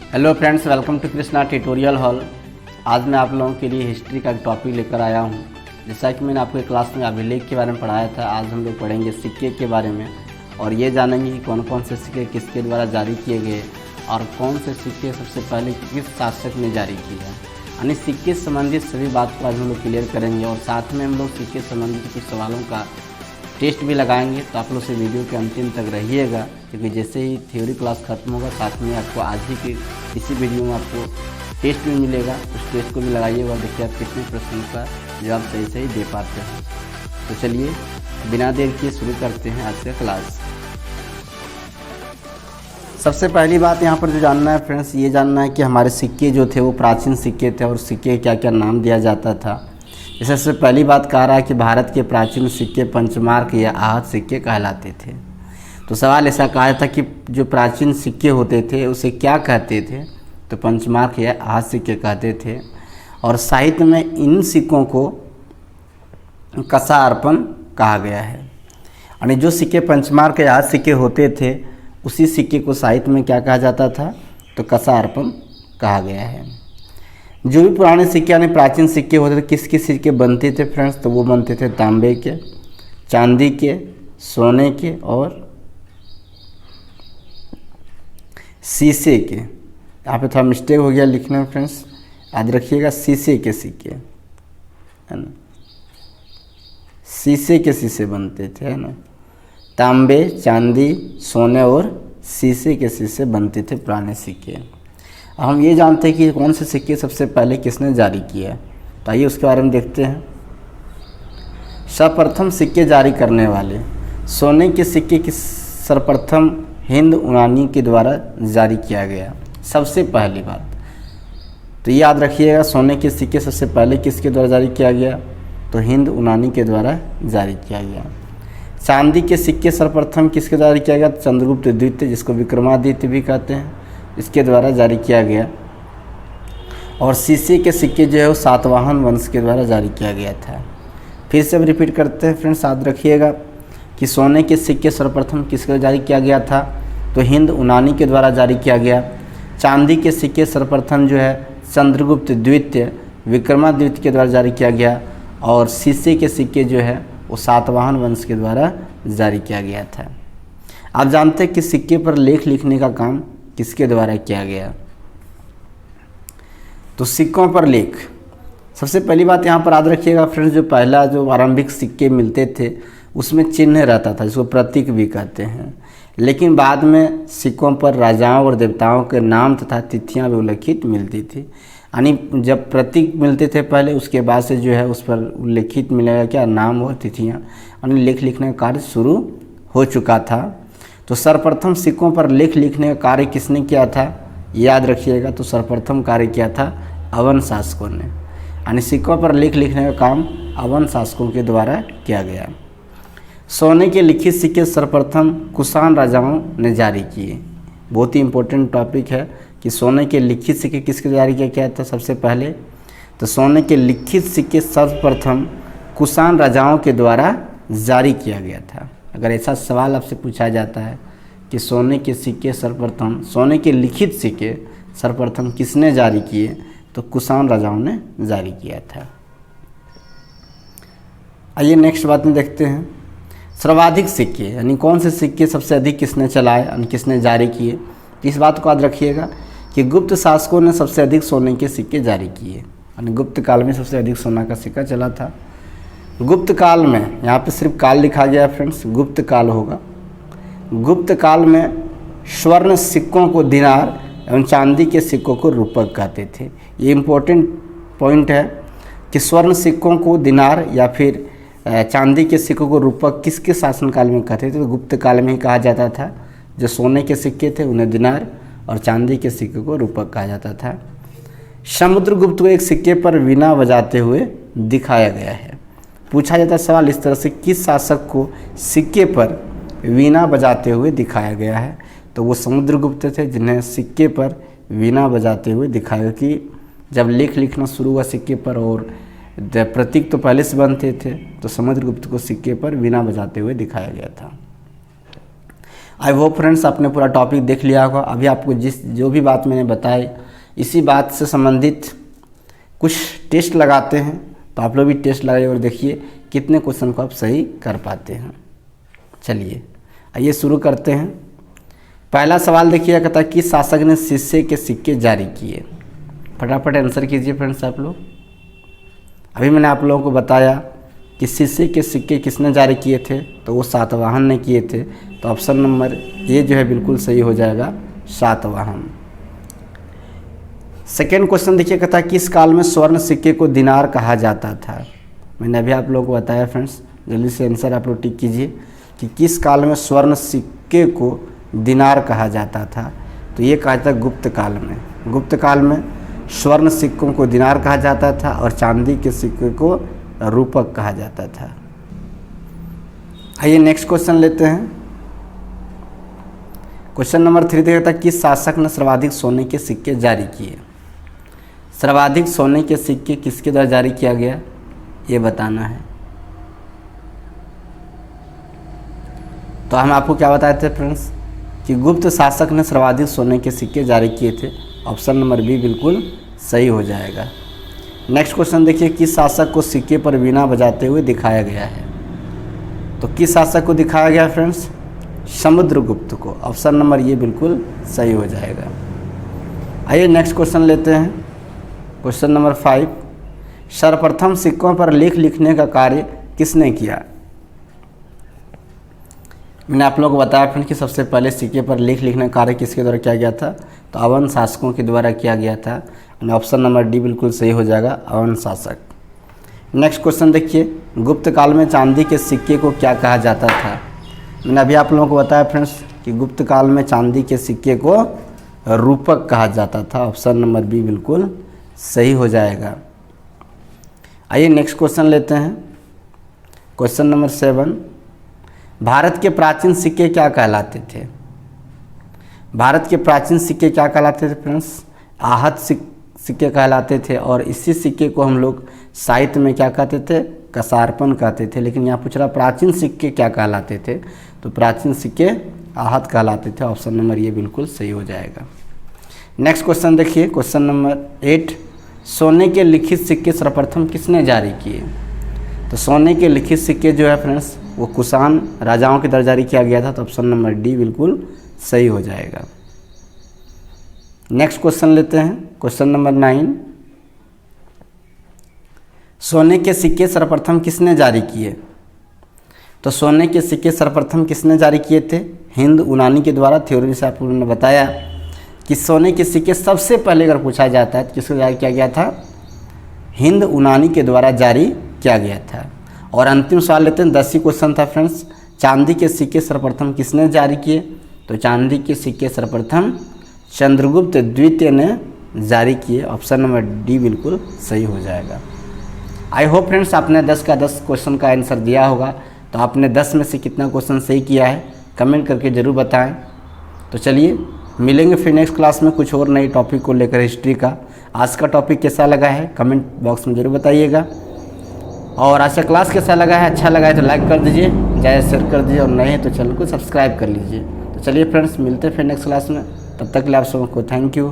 Hello friends, welcome to Krishna tutorial hall. आज मैं आप लोगों के लिए हिस्ट्री का एक टॉपिक लेकर आया हूं। जैसा कि मैंने आपको क्लास में अभिलेख के बारे में पढ़ाया था, आज हम लोग पढ़ेंगे सिक्के के बारे में और ये जानेंगे कि कौन कौन से सिक्के किसके द्वारा जारी किए गए और कौन से सिक्के सबसे पहले किस शासक ने जारी किए हैं। यानी सिक्के से संबंधित सभी बात को आज हम लोग क्लियर करेंगे और साथ में हम लोग सिक्के से संबंधित कुछ सवालों का टेस्ट भी लगाएंगे। तो आप लोग से वीडियो के अंतिम तक रहिएगा, क्योंकि जैसे ही थ्योरी क्लास खत्म होगा साथ में आपको आज ही की इसी वीडियो में आपको टेस्ट भी मिलेगा। उस टेस्ट को भी लगाइएगा और देखिए आप कितने प्रश्नों का जवाब सही दे पाते हैं। तो चलिए बिना देर किए शुरू करते हैं आज का क्लास। सबसे पहली बात यहाँ पर जो जानना है फ्रेंड्स, ये जानना है कि हमारे सिक्के जो थे वो प्राचीन सिक्के थे और सिक्के क्या क्या नाम दिया जाता था। जैसे सबसे पहली बात कह रहा है कि भारत के प्राचीन सिक्के पंचमार्क या आहत सिक्के कहलाते थे। तो सवाल ऐसा कहा था कि जो प्राचीन सिक्के होते थे उसे क्या कहते थे, तो पंचमार्क या आहत सिक्के कहते थे। और साहित्य में इन सिक्कों को कसा अर्पण कहा गया है। यानी जो सिक्के पंचमार्क या आहत सिक्के होते थे उसी सिक्के को साहित्य में क्या कहा जाता था, तो कसा अर्पण कहा गया है। जो भी पुराने सिक्के यानी प्राचीन सिक्के होते थे, किस किस सिक्के बनते थे फ्रेंड्स, तो वो बनते थे तांबे के, चांदी के, सोने के और शीशे के। यहाँ पे थोड़ा मिस्टेक हो गया लिखने में फ्रेंड्स, याद रखिएगा शीशे के सिक्के है ना, शीशे के शीशे बनते थे है ना। तांबे, चांदी, सोने और शीशे के शीशे बनते थे पुराने सिक्के। हम ये जानते हैं कि कौन से सिक्के सबसे पहले किसने जारी किया है, तो आइए उसके बारे में देखते हैं। सर्वप्रथम सिक्के जारी करने वाले सोने के सिक्के की सर्वप्रथम हिंद उनानी के द्वारा जारी किया गया। सबसे पहली बात तो ये याद रखिएगा, सोने के सिक्के सबसे पहले किसके द्वारा जारी किया गया, तो हिंद उनानी के द्वारा जारी किया गया। चांदी के सिक्के सर्वप्रथम किसके द्वारा किया गया, चंद्रगुप्त द्वितीय जिसको विक्रमादित्य भी कहते हैं, इसके द्वारा जारी किया गया। और शीशे के सिक्के जो है वो सातवाहन वंश के द्वारा जारी किया गया था। फिर से रिपीट करते हैं फ्रेंड्स, याद रखिएगा कि सोने के सिक्के सर्वप्रथम किसके जारी किया गया था, तो हिंद उनानी के द्वारा जारी किया गया। चांदी के सिक्के सर्वप्रथम जो है चंद्रगुप्त द्वितीय विक्रमादित्य के द्वारा जारी किया गया। और शीशे के सिक्के जो है वो सातवाहन वंश के द्वारा जारी किया गया था। आप जानते हैं कि सिक्के पर लेख लिखने का काम किसके द्वारा किया गया, तो सिक्कों पर लेख। सबसे पहली बात यहाँ पर याद रखिएगा फ्रेंड्स, जो पहला जो आरंभिक सिक्के मिलते थे उसमें चिन्ह रहता था जिसको प्रतीक भी कहते हैं। लेकिन बाद में सिक्कों पर राजाओं और देवताओं के नाम तथा तिथियां भी उल्लिखित मिलती थी। यानी जब प्रतीक मिलते थे पहले, उसके बाद से जो है उस पर उल्लिखित मिलेगा क्या, नाम और तिथियां, यानी लेख लिखने का कार्य शुरू हो चुका था। तो सर्वप्रथम सिक्कों पर लेख लिखने का कार्य किसने किया था, याद रखिएगा, तो सर्वप्रथम कार्य किया था अवन शासकों ने। यानी सिक्कों पर लेख लिखने का काम अवन शासकों के द्वारा किया गया। सोने के लिखित सिक्के सर्वप्रथम कुषाण राजाओं ने जारी किए। बहुत ही इम्पोर्टेंट टॉपिक है कि सोने के लिखित सिक्के किसके जारी किया गया था सबसे पहले, तो सोने के लिखित सिक्के सर्वप्रथम कुषाण राजाओं के द्वारा जारी किया गया था। अगर ऐसा सवाल आपसे पूछा जाता है कि सोने के सिक्के सर्वप्रथम, सोने के लिखित सिक्के सर्वप्रथम किसने जारी किए, तो कुषाण राजाओं ने जारी किया था। आइए नेक्स्ट बात में देखते हैं, सर्वाधिक सिक्के यानी कौन से सिक्के सबसे अधिक किसने चलाए यानी किसने जारी किए। इस बात को याद रखिएगा कि गुप्त शासकों ने सबसे अधिक सोने के सिक्के जारी किए। यानी गुप्त काल में सबसे अधिक सोना का सिक्का चला था। गुप्त काल में, यहाँ पे सिर्फ काल लिखा गया है फ्रेंड्स, गुप्त काल होगा। गुप्त काल में स्वर्ण सिक्कों को दिनार एवं चांदी के सिक्कों को रूपक कहते थे। ये इम्पोर्टेंट पॉइंट है कि स्वर्ण सिक्कों को दिनार या फिर चांदी के सिक्कों को रूपक किसके शासनकाल में कहते थे, तो गुप्त काल में ही कहा जाता था। जो सोने के सिक्के थे उन्हें दिनार और चांदी के सिक्के को रूपक कहा जाता था। समुद्रगुप्त को एक सिक्के पर वीणा बजाते हुए दिखाया गया है। पूछा जाता है सवाल इस तरह से, किस शासक को सिक्के पर वीणा बजाते हुए दिखाया गया है, तो वो समुद्रगुप्त थे जिन्हें सिक्के पर वीणा बजाते हुए दिखाया। कि जब लेख लिखना शुरू हुआ सिक्के पर और प्रतीक तो पहले से बनते थे, तो समुद्रगुप्त को सिक्के पर वीणा बजाते हुए दिखाया गया था। आई होप फ्रेंड्स आपने पूरा टॉपिक देख लिया होगा। अभी आपको जो भी बात मैंने बताई इसी बात से संबंधित कुछ टेस्ट लगाते हैं, तो आप लोग भी टेस्ट लगाइए और देखिए कितने क्वेश्चन को आप सही कर पाते हैं। चलिए आइए शुरू करते हैं। पहला सवाल देखिए, कहता है किस शासक ने शीशे के सिक्के जारी किए। फटाफट आंसर कीजिए फ्रेंड्स आप लोग। अभी मैंने आप लोगों को बताया कि शीशे के सिक्के किसने जारी किए थे, तो वो सातवाहन ने किए थे। तो ऑप्शन नंबर ए जो है बिल्कुल सही हो जाएगा, सातवाहन। सेकेंड क्वेश्चन देखिए, कहता है किस काल में स्वर्ण सिक्के को दिनार कहा जाता था। मैंने अभी आप लोगों को बताया फ्रेंड्स, जल्दी से आंसर आप लोग टिक कीजिए कि किस काल में स्वर्ण सिक्के को दिनार कहा जाता था। तो ये कहा जाता गुप्त काल में। गुप्त काल में स्वर्ण सिक्कों को दिनार कहा जाता था और चांदी के सिक्के को रूपक कहा जाता था। आइए नेक्स्ट क्वेश्चन लेते हैं। क्वेश्चन नंबर 3 देखता है किस शासक ने सर्वाधिक सोने के सिक्के जारी किए। सर्वाधिक सोने के सिक्के किसके द्वारा जारी किया गया ये बताना है। तो हम आपको क्या बताए थे फ्रेंड्स कि गुप्त शासक ने सर्वाधिक सोने के सिक्के जारी किए थे। ऑप्शन नंबर बी बिल्कुल सही हो जाएगा। नेक्स्ट क्वेश्चन देखिए, किस शासक को सिक्के पर वीणा बजाते हुए दिखाया गया है। तो किस शासक को दिखाया गया फ्रेंड्स, समुद्रगुप्त को। ऑप्शन नंबर ये बिल्कुल सही हो जाएगा। आइए नेक्स्ट क्वेश्चन लेते हैं। क्वेश्चन नंबर 5, सर्वप्रथम सिक्कों पर लेख लिखने का कार्य किसने किया। मैंने आप लोगों को बताया फ्रेंड्स कि सबसे पहले सिक्के पर लेख लिखने का कार्य किसके द्वारा किया गया था, तो अवन शासकों के द्वारा किया गया था। ऑप्शन नंबर डी बिल्कुल सही हो जाएगा, अवन शासक। नेक्स्ट क्वेश्चन देखिए, गुप्त काल में चांदी के सिक्के को क्या कहा जाता था। मैंने अभी आप लोगों को बताया फ्रेंड्स कि गुप्त काल में चांदी के सिक्के को रूपक कहा जाता था। ऑप्शन नंबर बी बिल्कुल सही हो जाएगा। आइए नेक्स्ट क्वेश्चन लेते हैं। क्वेश्चन नंबर 7, भारत के प्राचीन सिक्के क्या कहलाते थे। भारत के प्राचीन सिक्के क्या कहलाते थे फ्रेंड्स, आहत सिक्के कहलाते थे। और इसी सिक्के को हम लोग साहित्य में क्या कहते थे, कसारपन कहते थे। लेकिन यहाँ पूछ रहा प्राचीन सिक्के क्या कहलाते थे, तो प्राचीन सिक्के आहत कहलाते थे। ऑप्शन नंबर ये बिल्कुल सही हो जाएगा। नेक्स्ट क्वेश्चन देखिए, क्वेश्चन नंबर 8, सोने के लिखित सिक्के सर्वप्रथम किसने जारी किए। तो सोने के लिखित सिक्के जो है फ्रेंड्स वो कुषाण राजाओं के द्वारा जारी किया गया था। तो ऑप्शन नंबर डी बिल्कुल सही हो जाएगा। नेक्स्ट क्वेश्चन लेते हैं। क्वेश्चन नंबर 9, सोने के सिक्के सर्वप्रथम किसने जारी किए। तो सोने के सिक्के सर्वप्रथम किसने जारी किए थे, हिंद यूनानी के द्वारा। थ्योरी से आप लोगों ने बताया कि सोने के सिक्के सबसे पहले अगर पूछा जाता है तो किसको जारी किया गया था, हिंद यूनानी के द्वारा जारी किया गया था। और अंतिम सवाल लेते हैं, 10वीं क्वेश्चन था फ्रेंड्स, चांदी के सिक्के सर्वप्रथम किसने जारी किए। तो चांदी के सिक्के सर्वप्रथम चंद्रगुप्त द्वितीय ने जारी किए। ऑप्शन नंबर डी बिल्कुल सही हो जाएगा। आई होप फ्रेंड्स आपने 10 का 10 क्वेश्चन का आंसर दिया होगा। तो आपने 10 में से कितना क्वेश्चन सही किया है कमेंट करके ज़रूर बताएं। तो चलिए मिलेंगे फिर नेक्स्ट क्लास में कुछ और नई टॉपिक को लेकर हिस्ट्री का। आज का टॉपिक कैसा लगा है कमेंट बॉक्स में ज़रूर बताइएगा। और आज का क्लास कैसा लगा है, अच्छा लगा है तो लाइक कर दीजिए, ज़्यादा शेयर कर दीजिए, और नए हैं तो चैनल को सब्सक्राइब कर लीजिए। तो चलिए फ्रेंड्स मिलते हैं फिर नेक्स्ट क्लास में। तब तक के लिए आप सबको थैंक यू।